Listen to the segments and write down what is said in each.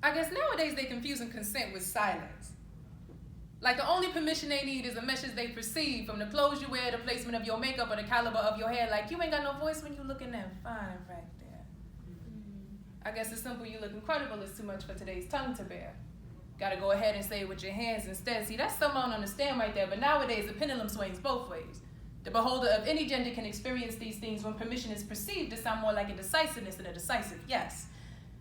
I guess nowadays they confusing consent with silence. Like the only permission they need is the message they perceive from the clothes you wear, the placement of your makeup, or the caliber of your hair. Like you ain't got no voice when you looking that fine right there. I guess the simple "you look incredible" is too much for today's tongue to bear. Gotta go ahead and say it with your hands instead. See, that's something I don't understand right there, but nowadays the pendulum swings both ways. The beholder of any gender can experience these things when permission is perceived to sound more like a decisiveness than a decisive yes.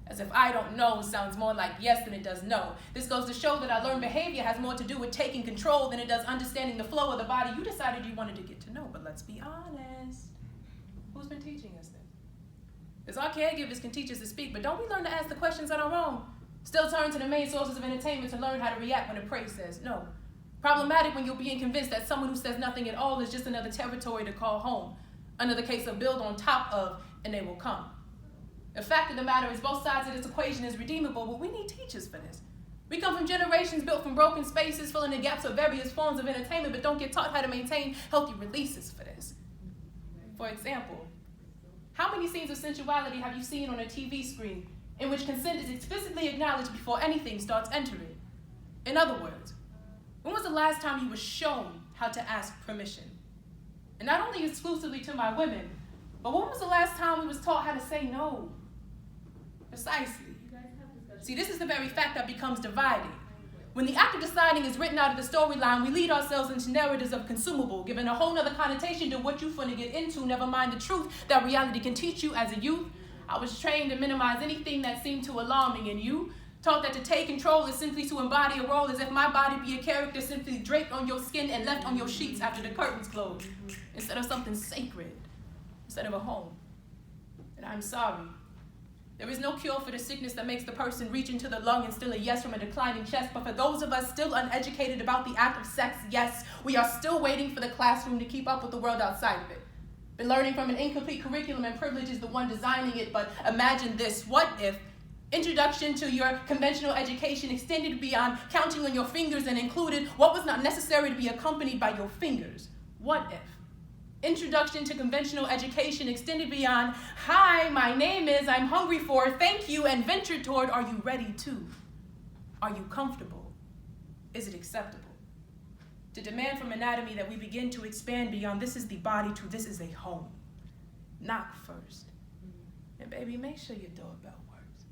As if I don't know sounds more like yes than it does no. This goes to show that our learned behavior has more to do with taking control than it does understanding the flow of the body you decided you wanted to get to know. But let's be honest. Who's been teaching us this? Because our caregivers can teach us to speak, but don't we learn to ask the questions on our own? Still turn to the main sources of entertainment to learn how to react when the prey says no. Problematic when you're being convinced that someone who says nothing at all is just another territory to call home. Another case of build on top of, and they will come. The fact of the matter is both sides of this equation is redeemable, but we need teachers for this. We come from generations built from broken spaces, filling the gaps of various forms of entertainment, but don't get taught how to maintain healthy releases for this. For example, how many scenes of sensuality have you seen on a TV screen in which consent is explicitly acknowledged before anything starts entering? In other words, when was the last time you were shown how to ask permission? And not only exclusively to my women, but when was the last time we was taught how to say no? Precisely. See, this is the very fact that becomes dividing. When the act of deciding is written out of the storyline, we lead ourselves into narratives of consumable, giving a whole nother connotation to what you finna get into, never mind the truth that reality can teach you. As a youth, I was trained to minimize anything that seemed too alarming, and you taught that to take control is simply to embody a role, as if my body be a character simply draped on your skin and left on your sheets after the curtains close, instead of something sacred, instead of a home. And I'm sorry. There is no cure for the sickness that makes the person reach into the lung and steal a yes from a declining chest, but for those of us still uneducated about the act of sex, yes, we are still waiting for the classroom to keep up with the world outside of it. Been learning from an incomplete curriculum, and privilege is the one designing it, but imagine this. What if introduction to your conventional education extended beyond counting on your fingers and included what was not necessary to be accompanied by your fingers? What if introduction to conventional education extended beyond, hi, my name is, I'm hungry for, thank you, and ventured toward, are you ready to? Are you comfortable? Is it acceptable? To demand from anatomy that we begin to expand beyond this is the body to this is a home. Knock first. And baby, make sure your doorbell works.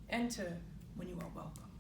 Enter when you are welcome.